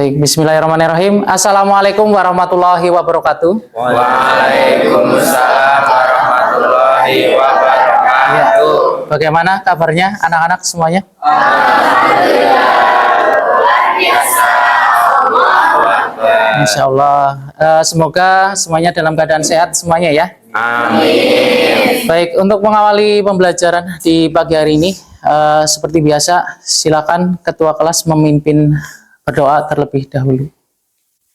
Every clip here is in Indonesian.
Baik, bismillahirrahmanirrahim. Assalamualaikum warahmatullahi wabarakatuh. Waalaikumsalam warahmatullahi wabarakatuh. Ya, bagaimana kabarnya anak-anak semuanya? Insya Allah. Semoga semuanya dalam keadaan sehat semuanya ya. Amin. Baik, untuk mengawali pembelajaran di pagi hari ini, seperti biasa, silakan ketua kelas memimpin berdoa terlebih dahulu.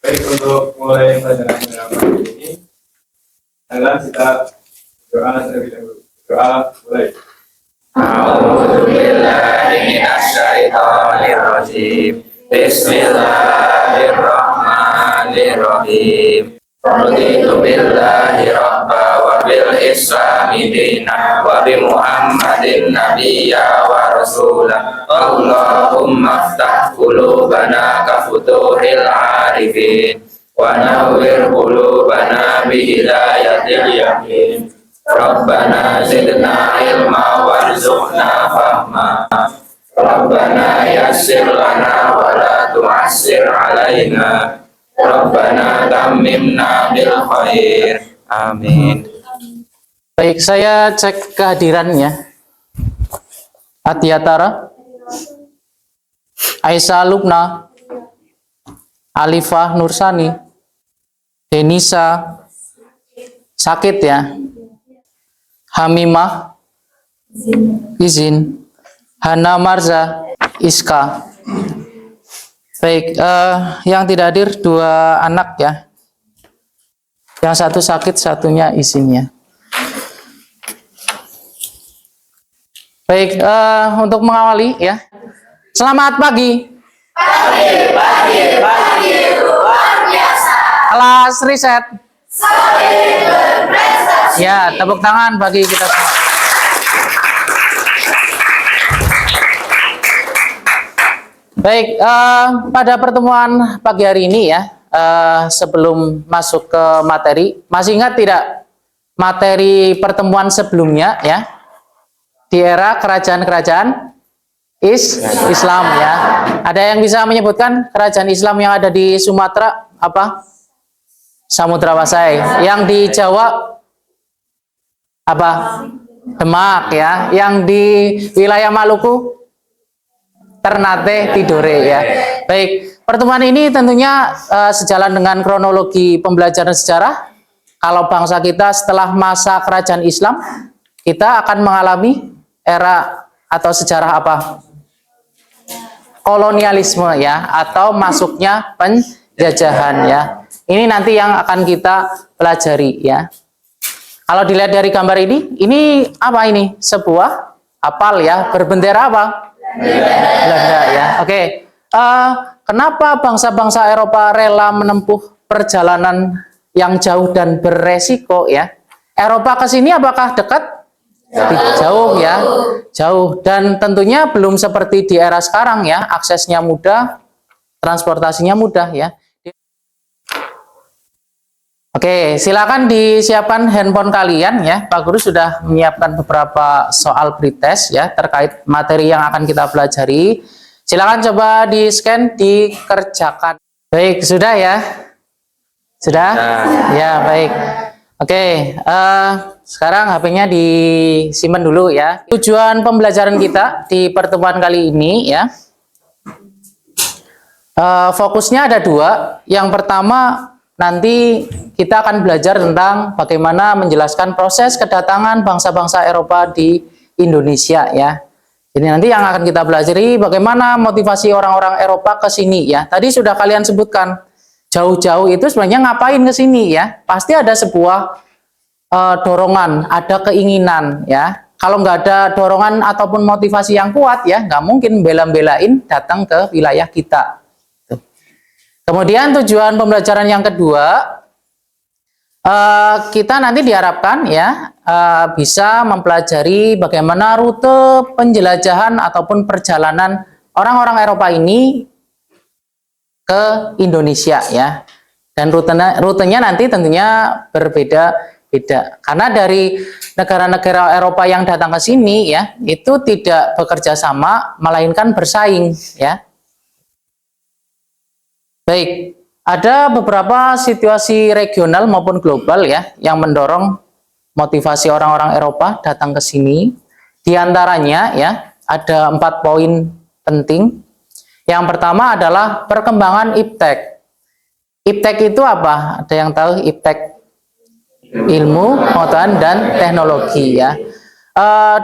Baik, untuk mulai pelajaran pada pagi ini, adalah kita doa terlebih dahulu. Doa mulai. A'udzubillahi minasyaitonirrajim. Bismillahirrahmanirrahim. Raditu billahi rabba wa bil islami dina wa bi Muhammadin nabiyya wa rasulah. Allahumma ftah qulubana ka futuhil arifin wa nawwir qulubana bi hidayatil yakin. Rabbana zidna ilma warzuqna fahma. Rabbana yassir lana wa la tu'assir alaina. Rabbana tammimna bil khair. Amin. Baik, saya cek kehadirannya. Atiatara, Aisyah Lubna, Alifah Nursani, Denisa, sakit ya. Hamimah, izin. Hana Marza, Iska. Baik, yang tidak hadir dua anak ya. Yang satu sakit, satunya izinnya. Baik, untuk mengawali ya. Selamat pagi. Pagi, luar biasa. Kelas riset. Solid berprestasi. Ya, tepuk tangan bagi kita semua. Baik, pada pertemuan pagi hari ini ya, sebelum masuk ke materi, masih ingat tidak materi pertemuan sebelumnya ya? Di era kerajaan-kerajaan Islam ya. Ada yang bisa menyebutkan kerajaan Islam yang ada di Sumatera apa? Samudra Pasai. Yang di Jawa apa? Demak ya. Yang di wilayah Maluku Ternate Tidore ya. Baik, pertemuan ini tentunya sejalan dengan kronologi pembelajaran sejarah. Kalau bangsa kita setelah masa kerajaan Islam, kita akan mengalami era atau sejarah apa? Kolonialisme ya, atau masuknya penjajahan ya. Ini nanti yang akan kita pelajari ya. Kalau dilihat dari gambar ini apa ini? Sebuah kapal ya, berbendera apa? Belanda ya. Oke. Kenapa bangsa-bangsa Eropa rela menempuh perjalanan yang jauh dan beresiko ya? Eropa ke sini apakah dekat? Jauh ya, jauh, dan tentunya belum seperti di era sekarang ya, aksesnya mudah, transportasinya mudah ya. Oke, silakan disiapkan handphone kalian ya. Pak Guru sudah menyiapkan beberapa soal pretest ya terkait materi yang akan kita pelajari. Silakan coba di-scan, dikerjakan. Baik, sudah ya? Sudah? Ya, baik. Oke, sekarang HP-nya disimpan dulu ya. Tujuan pembelajaran kita di pertemuan kali ini ya, fokusnya ada dua. Yang pertama, nanti kita akan belajar tentang bagaimana menjelaskan proses kedatangan bangsa-bangsa Eropa di Indonesia ya. Jadi nanti yang akan kita pelajari bagaimana motivasi orang-orang Eropa ke sini ya. Tadi sudah kalian sebutkan. Jauh-jauh itu sebenarnya ngapain ke sini ya? Pasti ada sebuah dorongan, ada keinginan ya. Kalau nggak ada dorongan ataupun motivasi yang kuat ya, nggak mungkin bela-belain datang ke wilayah kita. Kemudian tujuan pembelajaran yang kedua, kita nanti diharapkan ya bisa mempelajari bagaimana rute penjelajahan ataupun perjalanan orang-orang Eropa ini ke Indonesia ya, dan rutenya nanti tentunya berbeda-beda karena dari negara-negara Eropa yang datang ke sini ya itu tidak bekerja sama melainkan bersaing ya. Baik, ada beberapa situasi regional maupun global ya yang mendorong motivasi orang-orang Eropa datang ke sini. Di antaranya ya ada 4 poin penting. Yang pertama adalah perkembangan iptek. Iptek itu apa? Ada yang tahu iptek? Ilmu, pengetahuan, dan teknologi ya.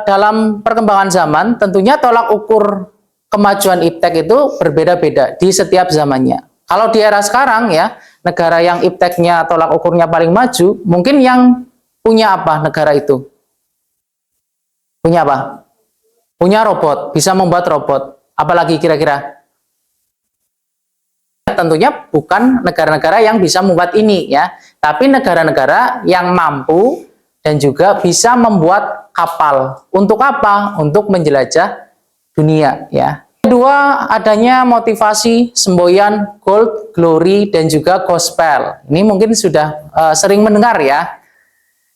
Dalam perkembangan zaman, tentunya tolak ukur kemajuan iptek itu berbeda-beda di setiap zamannya. Kalau di era sekarang ya, negara yang ipteknya tolak ukurnya paling maju, mungkin yang punya apa negara itu? Punya apa? Punya robot, bisa membuat robot. Apalagi kira-kira? Tentunya bukan negara-negara yang bisa membuat ini ya, tapi negara-negara yang mampu dan juga bisa membuat kapal. Untuk apa? Untuk menjelajah dunia ya. Kedua, adanya motivasi semboyan gold, glory, dan juga gospel. Ini mungkin sudah sering mendengar ya.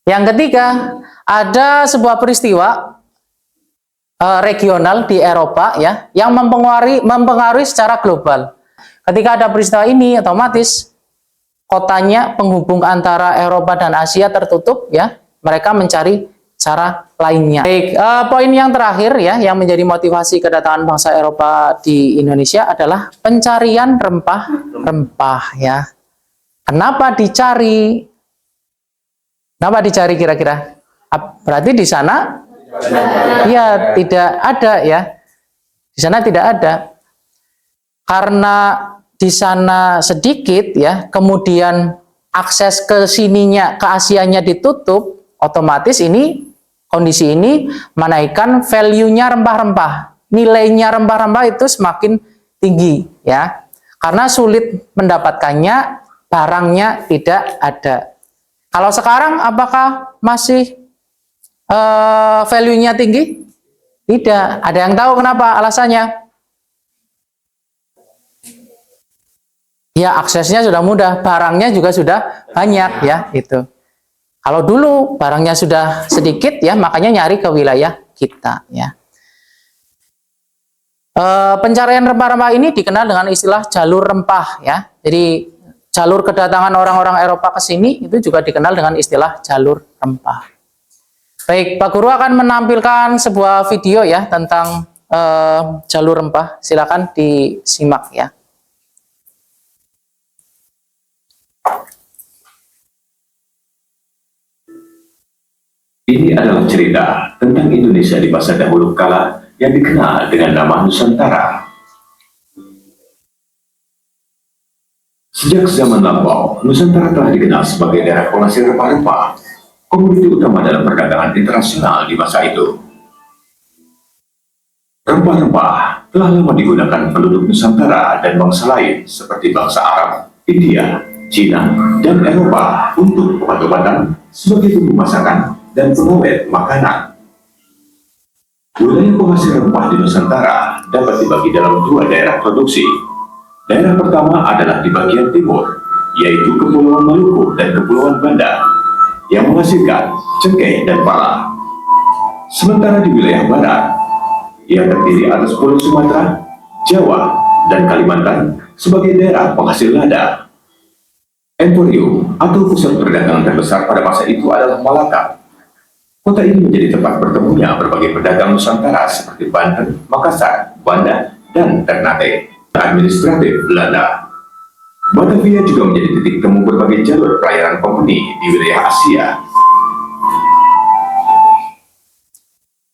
Yang ketiga, ada sebuah peristiwa regional di Eropa ya yang mempengaruhi secara global. Ketika ada peristiwa ini, otomatis kotanya penghubung antara Eropa dan Asia tertutup ya. Mereka mencari cara lainnya. Baik, poin yang terakhir ya yang menjadi motivasi kedatangan bangsa Eropa di Indonesia adalah pencarian rempah-rempah ya. Kenapa dicari? Kenapa dicari kira-kira? Berarti di sana ya tidak ada ya. Di sana tidak ada. Karena di sana sedikit ya, kemudian akses ke sininya, ke Asianya ditutup, otomatis ini kondisi ini menaikkan value-nya rempah-rempah. Nilainya rempah-rempah itu semakin tinggi ya. Karena sulit mendapatkannya, barangnya tidak ada. Kalau sekarang apakah masih value-nya tinggi? Tidak. Ada yang tahu kenapa alasannya? Ya, aksesnya sudah mudah, barangnya juga sudah banyak ya, itu. Kalau dulu barangnya sudah sedikit ya, makanya nyari ke wilayah kita ya. Pencarian rempah-rempah ini dikenal dengan istilah jalur rempah ya. Jadi jalur kedatangan orang-orang Eropa ke sini itu juga dikenal dengan istilah jalur rempah. Baik, Pak Guru akan menampilkan sebuah video ya tentang jalur rempah. Silakan disimak ya. Ini adalah cerita tentang Indonesia di masa dahulu kala yang dikenal dengan nama Nusantara. Sejak zaman lampau, Nusantara telah dikenal sebagai daerah penghasil rempah-rempah, komoditi utama dalam perdagangan internasional di masa itu. Rempah-rempah telah lama digunakan penduduk Nusantara dan bangsa lain seperti bangsa Arab, India, Cina, dan Eropa untuk obat-obatan sebagai bumbu masakan dan pengawet makanan. Wilayah penghasil rempah di Nusantara dapat dibagi dalam 2 daerah produksi. Daerah pertama adalah di bagian timur, yaitu Kepulauan Maluku dan Kepulauan Banda, yang menghasilkan cengkeh dan pala. Sementara di wilayah barat, yang terdiri atas Pulau Sumatera, Jawa, dan Kalimantan sebagai daerah penghasil lada. Emporium atau pusat perdagangan terbesar pada masa itu adalah Malaka. Kota ini menjadi tempat bertemunya berbagai pedagang Nusantara seperti Banten, Makassar, Banda, dan Ternate. Administratif Belanda. Batavia juga menjadi titik temu berbagai jalur pelayaran company di wilayah Asia.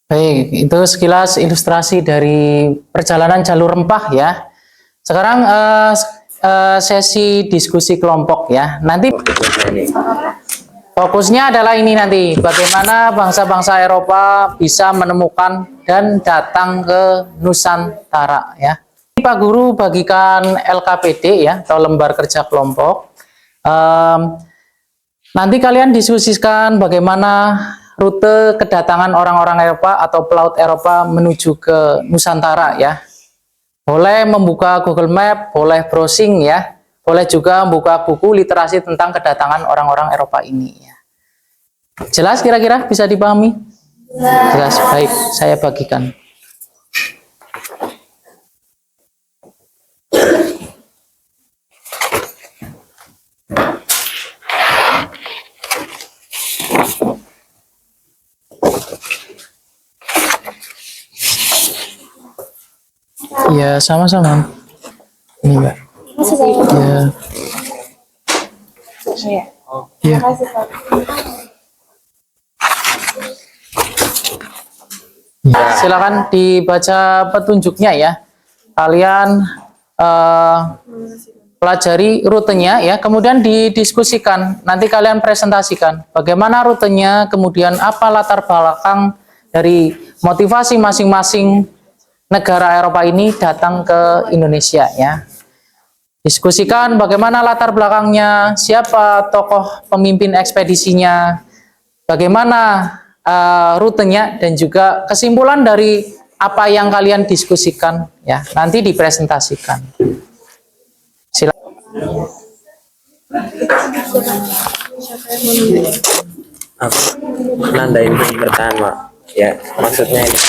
Baik, itu sekilas ilustrasi dari perjalanan jalur rempah ya. Sekarang sesi diskusi kelompok ya. Nanti fokusnya adalah ini nanti, bagaimana bangsa-bangsa Eropa bisa menemukan dan datang ke Nusantara ya. Pak Guru bagikan LKPD ya, atau lembar kerja kelompok. Nanti kalian diskusikan bagaimana rute kedatangan orang-orang Eropa atau pelaut Eropa menuju ke Nusantara ya. Boleh membuka Google Map, boleh browsing ya, boleh juga membuka buku literasi tentang kedatangan orang-orang Eropa ini ya. Jelas kira-kira bisa dipahami? Jelas, baik, saya bagikan. Ya, sama-sama. Ini, Mbak. Masih saya. Ya. Iya. Ya. Makasih, Pak. Silakan dibaca petunjuknya ya. Kalian pelajari rutenya ya, kemudian didiskusikan. Nanti kalian presentasikan bagaimana rutenya, kemudian apa latar belakang dari motivasi masing-masing negara Eropa ini datang ke Indonesia ya. Diskusikan bagaimana latar belakangnya, siapa tokoh pemimpin ekspedisinya, bagaimana rutenya, dan juga kesimpulan dari apa yang kalian diskusikan ya. Nanti dipresentasikan. Silakan. Nandain yang pertama ya, maksudnya ini.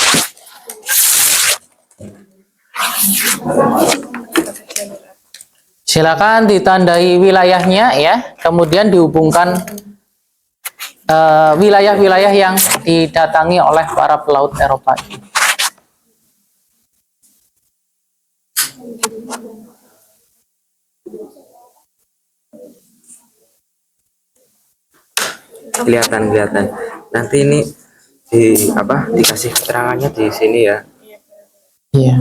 Silakan ditandai wilayahnya ya, kemudian dihubungkan wilayah-wilayah yang didatangi oleh para pelaut Eropa. Kelihatan. Nanti ini dikasih keterangannya di sini ya. Iya.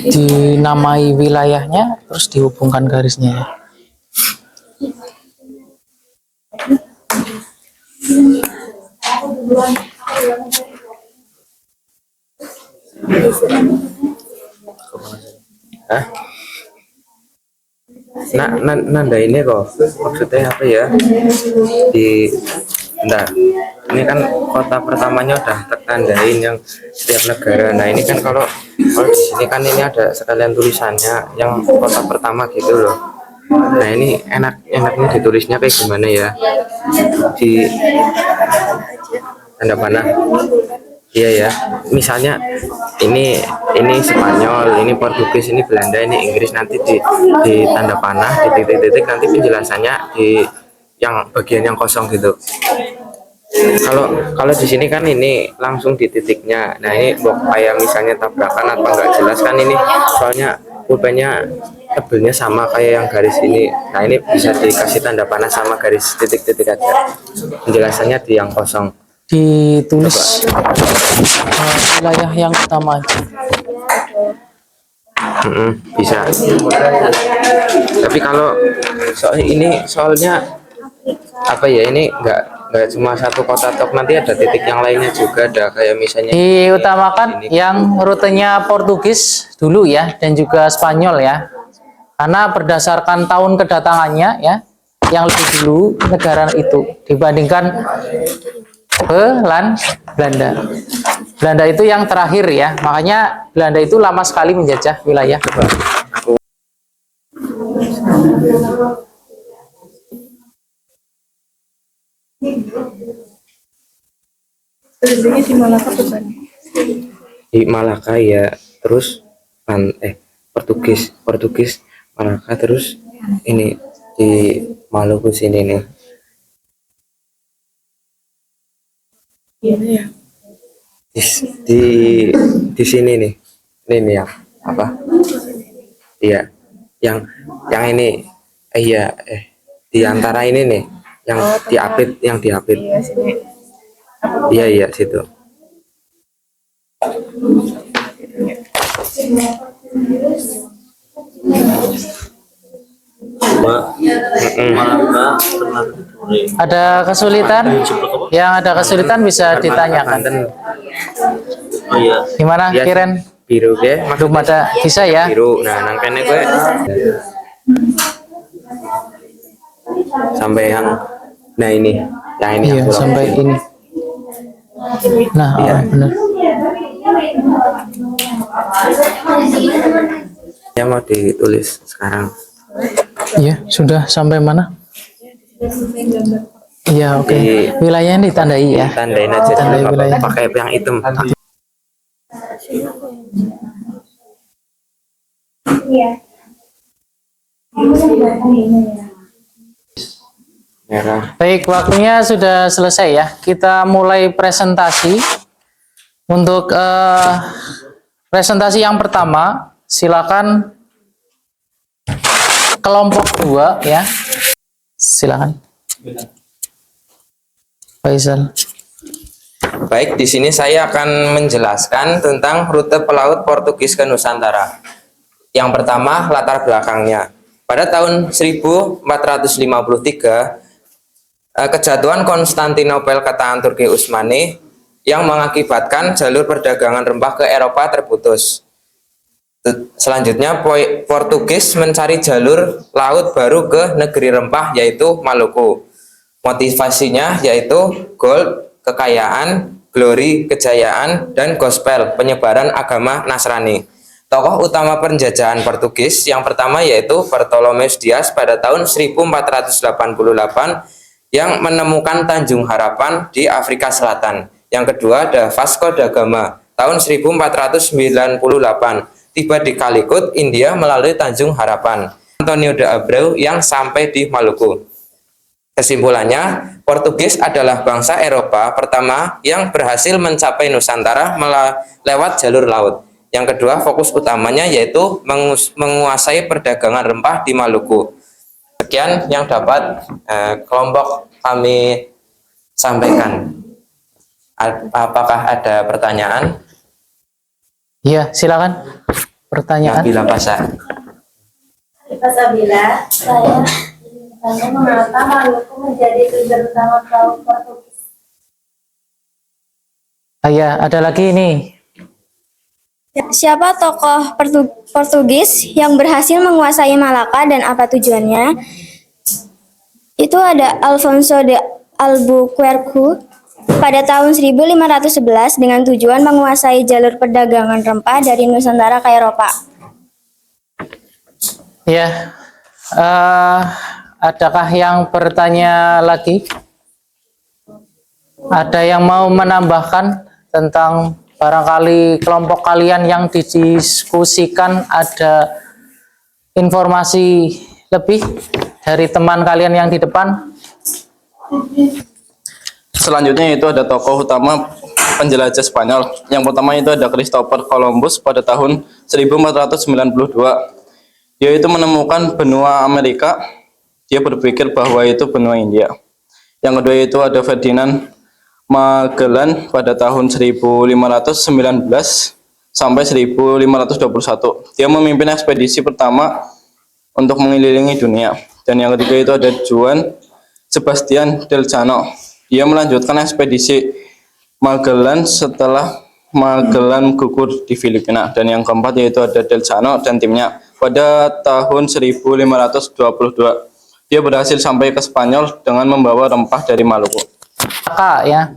Dinamai wilayahnya, terus dihubungkan garisnya ya. Hah? Nanda ini kok maksudnya apa ya? Ini kan kota pertamanya udah tertandain yang setiap negara. Nah ini kan kalau di sini kan ini ada sekalian tulisannya yang kota pertama gitu loh. Nah ini enaknya ditulisnya kayak gimana ya? Di tanda panah. Iya ya, misalnya ini Spanyol, ini Portugis, ini Belanda, ini Inggris, nanti di tanda panah, di titik-titik, nanti penjelasannya di yang bagian yang kosong gitu. Kalau di sini kan ini langsung di titiknya. Nah ini kayak misalnya tabrakan atau nggak jelas kan ini, soalnya pulpennya tebelnya sama kayak yang garis ini. Nah ini bisa dikasih tanda panah sama garis titik-titik aja. Penjelasannya di yang kosong. Ditulis wilayah yang utama. Bisa. Tapi kalau soalnya apa ya, ini nggak cuma satu kota tok, nanti ada titik yang lainnya juga, ada kayak misalnya Diutamakan yang rutenya Portugis dulu ya, dan juga Spanyol ya, karena berdasarkan tahun kedatangannya ya, yang lebih dulu negara itu dibandingkan Belanda. Belanda itu yang terakhir ya, makanya Belanda itu lama sekali menjajah wilayah. Di Malaka ya, terus Portugis Malaka, terus ini di Maluku sini nih. Di sini nih, ini yang apa? Iya, yang ini, di antara ini nih, yang diapit. Iya situ. Ada kesulitan? Yang ada kesulitan bisa ditanyakan. Gimana, Ya, Kiren? biru ke? Belum ada, bisa ya? Biru. Nah, nangkene gue sampai yang ini. Yang ini Iya, aku sampai lakuin. ini. Nah, Iya. benar. Ya mau ditulis sekarang. Iya, sudah sampai mana? Iya, oke. Di- Wilayahnya ditandai ya. Tandain aja Tandai dulu, wilayah. pakai yang hitam. Iya. Merah. Baik, waktunya sudah selesai ya. Kita mulai presentasi. Untuk presentasi yang pertama, silakan kelompok 2 ya. Silakan. Faisal. Baik, di sini saya akan menjelaskan tentang rute pelaut Portugis ke Nusantara. Yang pertama, latar belakangnya. Pada tahun 1453, kejatuhan Konstantinopel ke tangan Turki Utsmani yang mengakibatkan jalur perdagangan rempah ke Eropa terputus. Selanjutnya, Portugis mencari jalur laut baru ke negeri rempah, yaitu Maluku. Motivasinya yaitu gold, kekayaan, glory, kejayaan, dan gospel, penyebaran agama Nasrani. Tokoh utama penjajahan Portugis yang pertama yaitu Bartolomeus Dias pada tahun 1488 yang menemukan Tanjung Harapan di Afrika Selatan. Yang kedua ada Vasco da Gama tahun 1498 tiba di Calicut, India melalui Tanjung Harapan. Antonio de Abreu yang sampai di Maluku. Kesimpulannya, Portugis adalah bangsa Eropa pertama yang berhasil mencapai Nusantara lewat jalur laut. Yang kedua, fokus utamanya yaitu menguasai perdagangan rempah di Maluku. Sekian yang dapat kelompok kami sampaikan. Apakah ada pertanyaan? Iya, silakan. Pertanyaan. Nabila Pasha. Pak Sabila, saya ingin bertanya mengapa Maluku menjadi tujuan utama pelaut Portugis? Ya, ada lagi ini. Siapa tokoh Portugis yang berhasil menguasai Malaka dan apa tujuannya? Itu ada Alfonso de Albuquerque pada tahun 1511 dengan tujuan menguasai jalur perdagangan rempah dari Nusantara ke Eropa. Ya, adakah yang bertanya lagi? Ada yang mau menambahkan tentang barangkali kelompok kalian yang didiskusikan ada informasi lebih dari teman kalian yang di depan? Selanjutnya itu ada tokoh utama penjelajah Spanyol. Yang pertama itu ada Christopher Columbus pada tahun 1492. Dia itu menemukan benua Amerika. Dia berpikir bahwa itu benua India. Yang kedua itu ada Ferdinand Magellan pada tahun 1519 sampai 1521. Dia memimpin ekspedisi pertama untuk mengelilingi dunia. Dan yang ketiga itu ada Juan Sebastian Elcano. Dia melanjutkan ekspedisi Magellan setelah Magellan gugur di Filipina. Dan yang keempat yaitu ada Elcano dan timnya. Pada tahun 1522, dia berhasil sampai ke Spanyol dengan membawa rempah dari Maluku. Kak ya.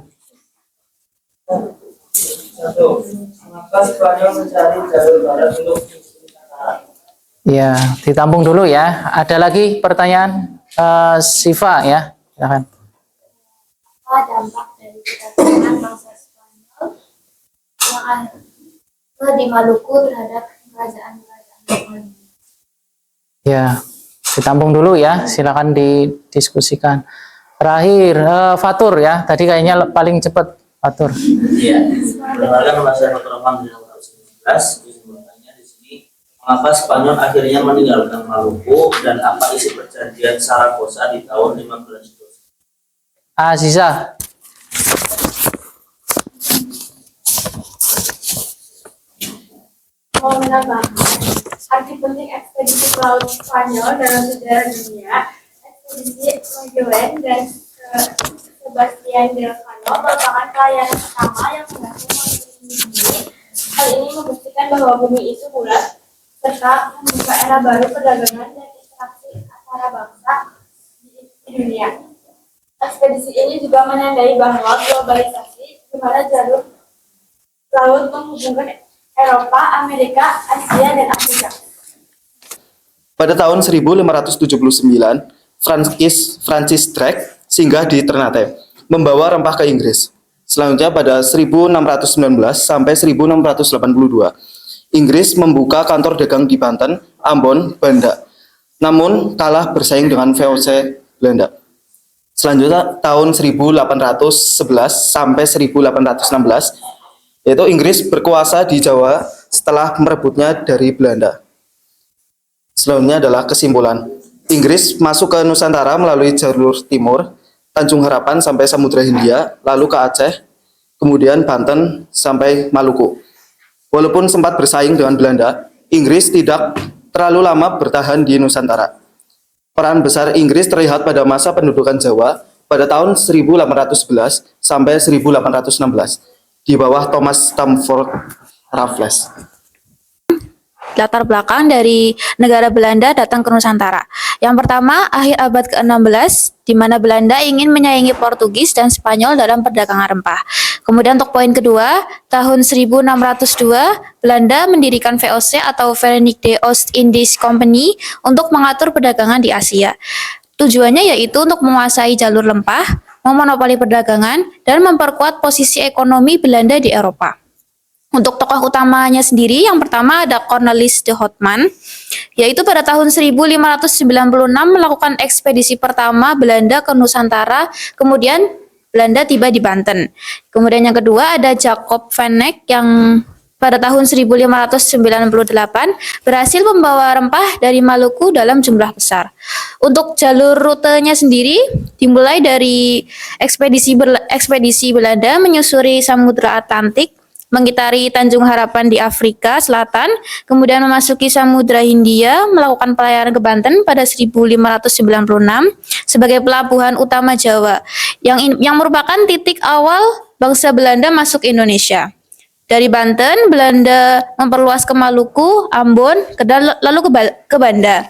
Ya, ditampung dulu ya. Ada lagi pertanyaan Siva ya. Silakan. Apa dampak dari kedatangan bangsa Spanyol yang ada di Maluku terhadap kerajaan-kerajaan Maluku? Ya, ditampung dulu ya. Silakan didiskusikan. Terakhir Fatur ya. Tadi kayaknya paling cepat Fatur. Iya, berdasarkan ulasan Roman 1919, kesimpulannya di sini, mengapa Spanyol akhirnya meninggalkan Maluku dan apa isi perjanjian Saragossa di tahun 1512? Aziza. Mau menambahkan arti penting ekspedisi pelaut Spanyol dalam sejarah dunia. Ekspedisi Magellan dan Sebastian Elcano merupakan pelayaran pertama yang berhasil mengelilingi bumi. Hal ini membuktikan bahwa bumi itu bulat serta membuka era baru perdagangan dan interaksi antara bangsa di dunia. Ekspedisi ini juga menandai bahwa globalisasi, di mana jalur laut menghubungkan Eropa, Amerika, Asia, dan Afrika. Pada tahun 1579, Francis Drake singgah di Ternate, membawa rempah ke Inggris. Selanjutnya pada 1619 sampai 1682, Inggris membuka kantor dagang di Banten, Ambon, Banda. namun kalah bersaing dengan VOC Belanda. Selanjutnya tahun 1811 sampai 1816, yaitu Inggris berkuasa di Jawa setelah merebutnya dari Belanda. Selanjutnya adalah kesimpulan. Inggris masuk ke Nusantara melalui jalur timur, Tanjung Harapan sampai Samudra Hindia, lalu ke Aceh, kemudian Banten sampai Maluku. Walaupun sempat bersaing dengan Belanda, Inggris tidak terlalu lama bertahan di Nusantara. Peran besar Inggris terlihat pada masa pendudukan Jawa pada tahun 1811 sampai 1816 di bawah Thomas Stamford Raffles. Latar belakang dari negara Belanda datang ke Nusantara. Yang pertama, akhir abad ke-16, di mana Belanda ingin menyaingi Portugis dan Spanyol dalam perdagangan rempah. Kemudian untuk poin kedua, tahun 1602, Belanda mendirikan VOC atau Verenigde Oost-Indisch Compagnie untuk mengatur perdagangan di Asia. Tujuannya yaitu untuk menguasai jalur rempah, memonopoli perdagangan, dan memperkuat posisi ekonomi Belanda di Eropa. Untuk tokoh utamanya sendiri, yang pertama ada Cornelis de Houtman, yaitu pada tahun 1596 melakukan ekspedisi pertama Belanda ke Nusantara, kemudian Belanda tiba di Banten. Kemudian yang kedua ada Jacob van Eyck yang pada tahun 1598 berhasil membawa rempah dari Maluku dalam jumlah besar. Untuk jalur rutenya sendiri dimulai dari ekspedisi Belanda menyusuri Samudra Atlantik, mengitari Tanjung Harapan di Afrika Selatan, kemudian memasuki Samudra Hindia, melakukan pelayaran ke Banten pada 1596 sebagai pelabuhan utama Jawa, yang merupakan titik awal bangsa Belanda masuk Indonesia. Dari Banten, Belanda memperluas ke Maluku, Ambon, lalu ke Banda.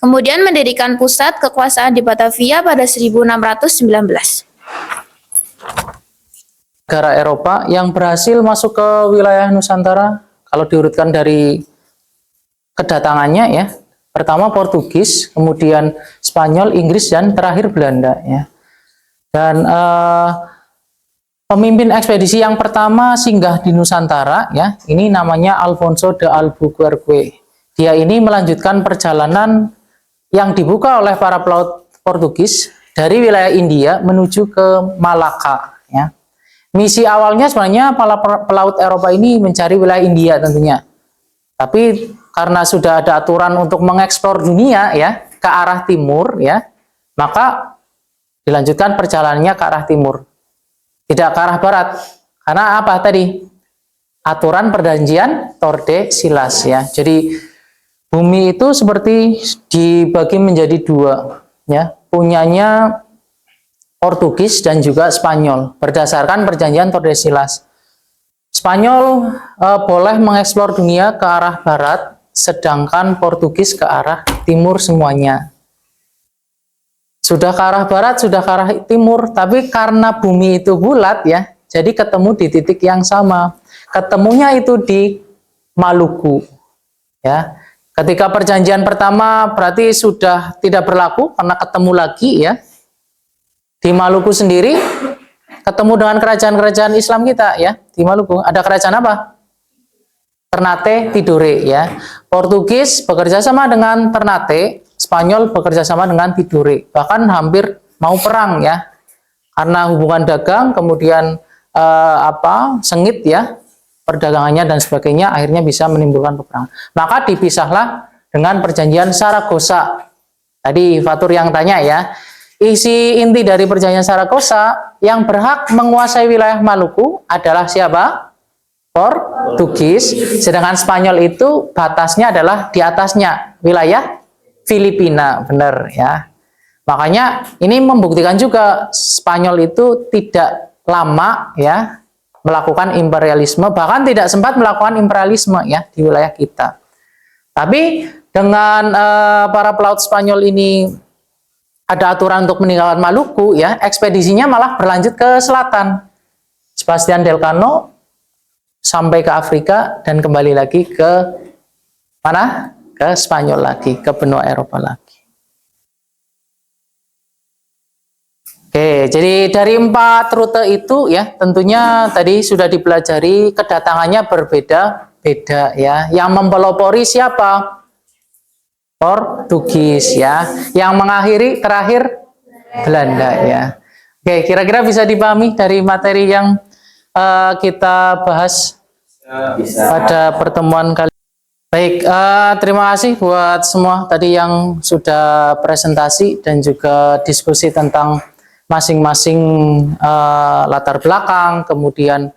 Kemudian mendirikan pusat kekuasaan di Batavia pada 1619. Negara Eropa yang berhasil masuk ke wilayah Nusantara, kalau diurutkan dari kedatangannya ya, pertama Portugis, kemudian Spanyol, Inggris, dan terakhir Belanda ya. Dan pemimpin ekspedisi yang pertama singgah di Nusantara ya, ini namanya Alfonso de Albuquerque. Dia ini melanjutkan perjalanan yang dibuka oleh para pelaut Portugis dari wilayah India menuju ke Malaka ya. Misi awalnya sebenarnya para pelaut Eropa ini mencari wilayah India tentunya. Tapi karena sudah ada aturan untuk mengeksplor dunia ya ke arah timur ya, maka dilanjutkan perjalanannya ke arah timur. Tidak ke arah barat. Karena apa tadi? Aturan perjanjian Tordesillas ya. Jadi bumi itu seperti dibagi menjadi dua ya. Punyanya Portugis dan juga Spanyol berdasarkan perjanjian Tordesillas. Spanyol boleh mengeksplor dunia ke arah barat, sedangkan Portugis ke arah timur semuanya. Sudah ke arah barat, sudah ke arah timur, tapi karena bumi itu bulat ya, jadi ketemu di titik yang sama. Ketemunya itu di Maluku. Ya. Ketika perjanjian pertama berarti sudah tidak berlaku karena ketemu lagi ya. Di Maluku sendiri ketemu dengan kerajaan-kerajaan Islam kita ya. Di Maluku ada kerajaan apa? Ternate Tidore ya. Portugis bekerja sama dengan Ternate, Spanyol bekerja sama dengan Tidore. Bahkan hampir mau perang ya. Karena hubungan dagang kemudian sengit ya perdagangannya dan sebagainya, akhirnya bisa menimbulkan peperangan. Maka dipisahlah dengan perjanjian Saragossa. Tadi Fatur yang tanya ya. Isi inti dari perjanjian Saragossa, yang berhak menguasai wilayah Maluku adalah siapa? Portugis. Sedangkan Spanyol itu batasnya adalah di atasnya wilayah Filipina, benar ya. Makanya ini membuktikan juga Spanyol itu tidak lama ya melakukan imperialisme, bahkan tidak sempat melakukan imperialisme ya di wilayah kita. Tapi dengan para pelaut Spanyol ini ada aturan untuk meninggalkan Maluku ya, ekspedisinya malah berlanjut ke selatan. Sebastian Elcano sampai ke Afrika dan kembali lagi ke mana? Ke Spanyol lagi, ke benua Eropa lagi. Oke, jadi dari 4 rute itu ya, tentunya tadi sudah dipelajari kedatangannya berbeda-beda ya. Yang mempelopori siapa? Portugis ya. Yang mengakhiri terakhir Belanda ya. Oke, kira-kira bisa dipahami dari materi yang kita bahas pada pertemuan kali. Baik, terima kasih buat semua tadi yang sudah presentasi dan juga diskusi tentang masing-masing latar belakang, kemudian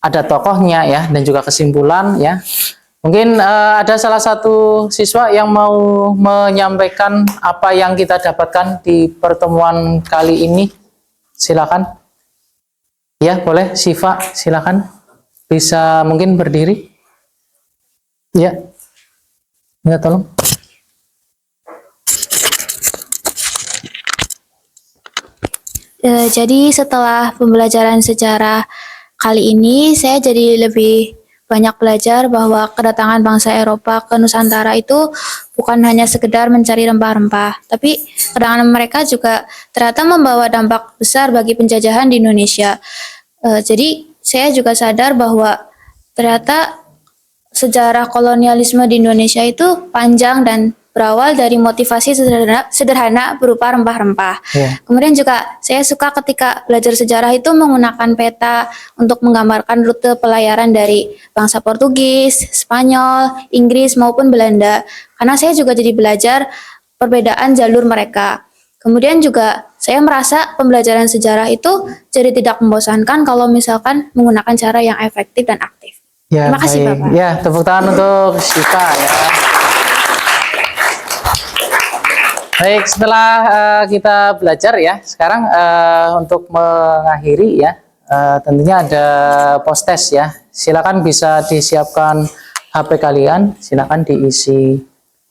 ada tokohnya ya, dan juga kesimpulan ya. Mungkin ada salah satu siswa yang mau menyampaikan apa yang kita dapatkan di pertemuan kali ini. Silakan. Ya, boleh Siva, silakan. Bisa mungkin berdiri. Ya. Ya, tolong. Jadi setelah pembelajaran sejarah kali ini, saya jadi lebih banyak belajar bahwa kedatangan bangsa Eropa ke Nusantara itu bukan hanya sekedar mencari rempah-rempah, tapi kedatangan mereka juga ternyata membawa dampak besar bagi penjajahan di Indonesia. Jadi saya juga sadar bahwa ternyata sejarah kolonialisme di Indonesia itu panjang dan berawal dari motivasi sederhana berupa rempah-rempah. Ya. Kemudian juga saya suka ketika belajar sejarah itu menggunakan peta untuk menggambarkan rute pelayaran dari bangsa Portugis, Spanyol, Inggris maupun Belanda. Karena saya juga jadi belajar perbedaan jalur mereka. Kemudian juga saya merasa pembelajaran sejarah itu jadi tidak membosankan kalau misalkan menggunakan cara yang efektif dan aktif. Ya, Terima kasih, baik. Bapak. Ya, tepuk tangan untuk Siva ya. Baik, setelah kita belajar ya, sekarang untuk mengakhiri ya, tentunya ada post test ya. Silakan bisa disiapkan HP kalian, silakan diisi,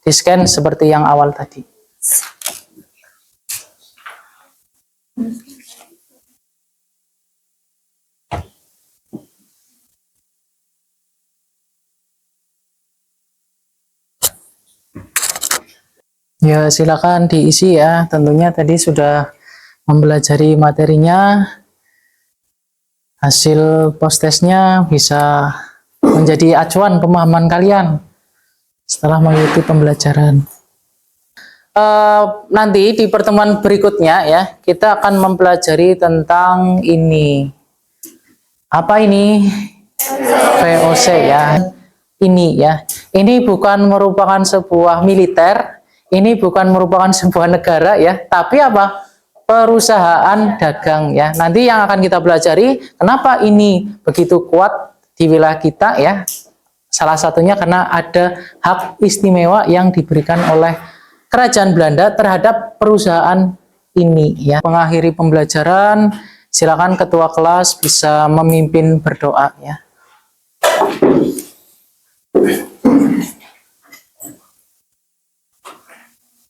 di scan seperti yang awal tadi. Ya, silakan diisi ya. Tentunya tadi sudah mempelajari materinya. Hasil post testnya bisa menjadi acuan pemahaman kalian setelah mengikuti pembelajaran. Nanti di pertemuan berikutnya ya, kita akan mempelajari tentang ini. Apa ini? VOC ya. Ini ya. Ini bukan merupakan sebuah militer. Ini bukan merupakan sebuah negara ya, tapi apa? Perusahaan dagang ya. Nanti yang akan kita pelajari kenapa ini begitu kuat di wilayah kita ya. Salah satunya karena ada hak istimewa yang diberikan oleh Kerajaan Belanda terhadap perusahaan ini ya. Mengakhiri pembelajaran, silakan ketua kelas bisa memimpin berdoa ya.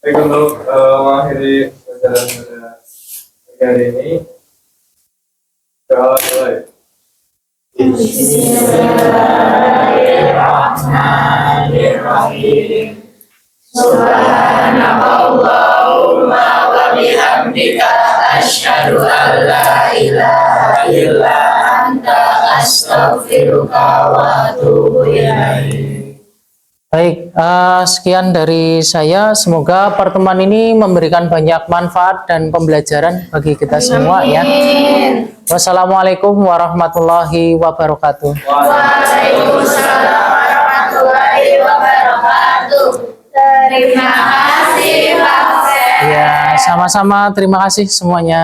Baik, untuk mengakhiri pelajaran pada pagi hari ini, doa mulai. Bismillahirrahmanirrahim. Subhanakallahumma wa bihamdika asyhadu an la ilaha illa anta astaghfiruka wa atubu ilaik. Baik, sekian dari saya. Semoga pertemuan ini memberikan banyak manfaat dan pembelajaran bagi kita semua ya. Wassalamualaikum warahmatullahi wabarakatuh. Waalaikumsalam warahmatullahi wabarakatuh. Terima kasih, Pak. Ya, sama-sama. Terima kasih semuanya.